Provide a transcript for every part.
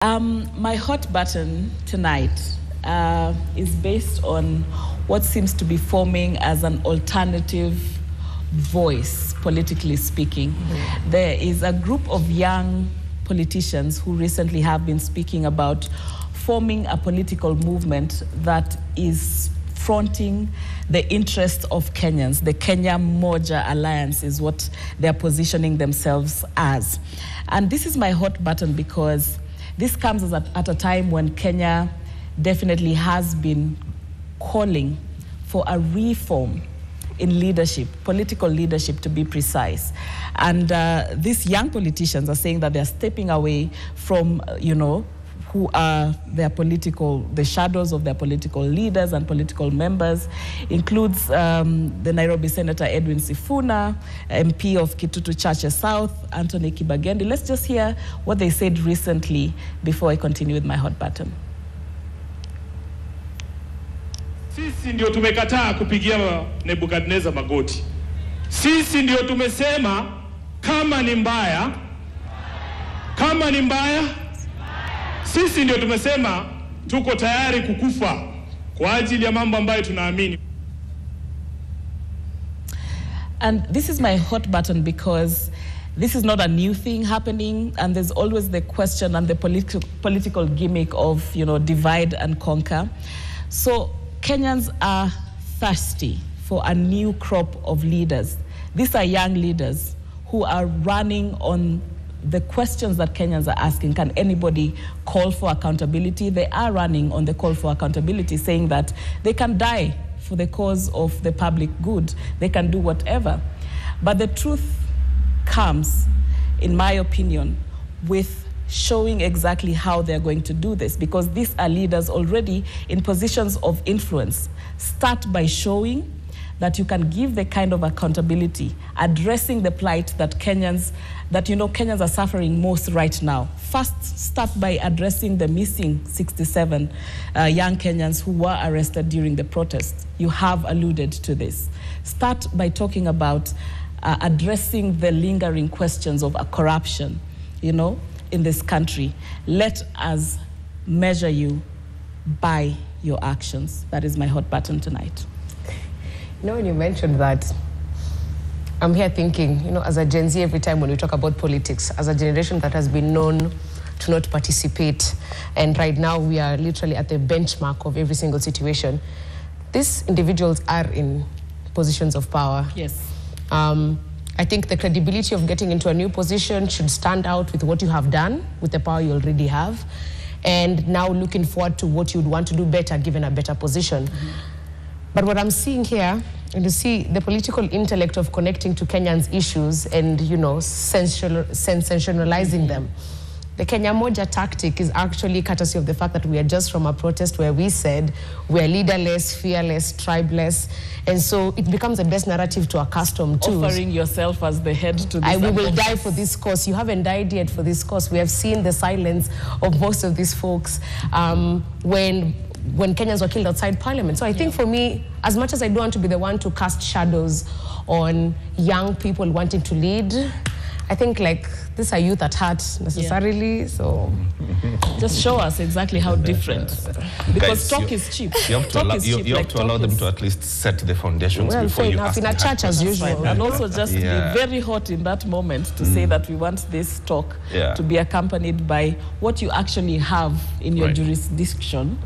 My hot button tonight is based on what seems to be forming as an alternative voice, politically speaking. Mm-hmm. There is a group of young politicians who recently have been speaking about forming a political movement that is fronting the interests of Kenyans. The Kenya Moja Alliance is what they're positioning themselves as. And this is my hot button because this comes at a time when Kenya definitely has been calling for a reform in leadership, political leadership to be precise. And these young politicians are saying that they're stepping away from, who are the shadows of their political leaders and political members. Includes the Nairobi Senator Edwin Sifuna, MP of Kitutu Chache South, Anthony Kibagendi. Let's just hear what they said recently before I continue with my hot button. Sisi ndio tumekataa kupigia Nebukadneza magoti. Sisi ndio tumesema kama ni mbaya, sisi ndio tumesema tuko tayari kukufa kwa ajili ya mambo ambayo tunaamini. And this is my hot button because this is not a new thing happening, and there's always the question and the political gimmick of, divide and conquer. So Kenyans are thirsty for a new crop of leaders. These are young leaders who are running on the questions that Kenyans are asking. Can anybody call for accountability? They are running on the call for accountability, saying that they can die for the cause of the public good. They can do whatever. But the truth comes, in my opinion, with showing exactly how they're going to do this, because these are leaders already in positions of influence. Start by showing that you can give the kind of accountability, addressing the plight that Kenyans are suffering most right now. First, start by addressing the missing 67 young Kenyans who were arrested during the protests. You have alluded to this. Start by talking about addressing the lingering questions of corruption, in this country. Let us measure you by your actions. That is my hot button tonight. When you mentioned that, I'm here thinking, as a Gen Z, every time when we talk about politics, as a generation that has been known to not participate, and right now we are literally at the benchmark of every single situation, these individuals are in positions of power. Yes. I think the credibility of getting into a new position should stand out with what you have done, with the power you already have, and now looking forward to what you'd want to do better, given a better position. Mm-hmm. But what I'm seeing here, and you see the political intellect of connecting to Kenyans' issues and, sensationalizing them. The Kenya Moja tactic is actually courtesy of the fact that we are just from a protest where we said we are leaderless, fearless, tribeless, and so it becomes the best narrative to accustom to. Offering yourself as the head to this. We will die for this cause. You haven't died yet for this cause. We have seen the silence of most of these folks when Kenyans were killed outside Parliament. So I think for me, as much as I don't want to be the one to cast shadows on young people wanting to lead, I think these are youth at heart necessarily, so. Just show us exactly how different. Because talk is cheap. You have to allow them to at least set the foundations before you ask in a church as usual. And also just be very hot in that moment to say that we want this talk to be accompanied by what you actually have in your jurisdiction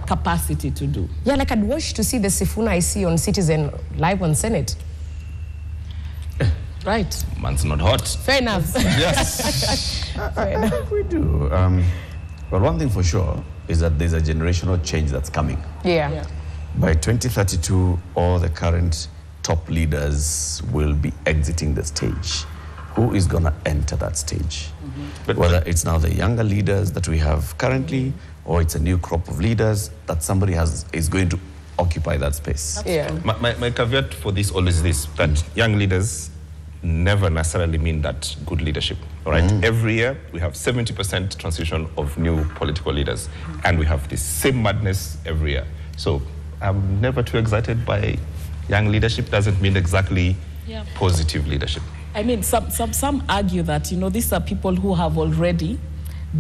capacity to do. Yeah, I'd watch to see the Sifuna I see on Citizen live on Senate. Right. Man's not hot. Fair enough. Yes. I think we do. But one thing for sure is that there's a generational change that's coming. Yeah. By 2032, all the current top leaders will be exiting the stage. Who is going to enter that stage? Mm-hmm. Whether it's now the younger leaders that we have currently, or it's a new crop of leaders that somebody is going to occupy that space. My caveat for this always is this, that young leaders never necessarily mean that good leadership, all right? Every year, we have 70% transition of new political leaders, and we have the same madness every year. So I'm never too excited by young leadership. Doesn't mean exactly positive leadership. I mean, some argue that, these are people who have already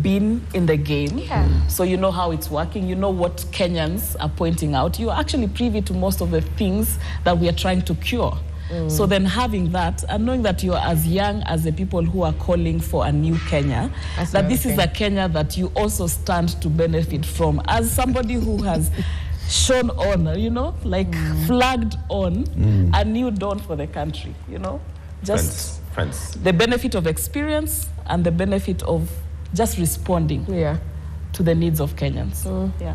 been in the game. Yeah. So you know how it's working. You know what Kenyans are pointing out. You're actually privy to most of the things that we are trying to cure. So then having that and knowing that you're as young as the people who are calling for a new Kenya, that this is a Kenya that you also stand to benefit from as somebody who has shown on, you know, like flagged on a new dawn for the country, you know. Just Friends. the benefit of experience and the benefit of just responding to the needs of Kenyans. Yeah.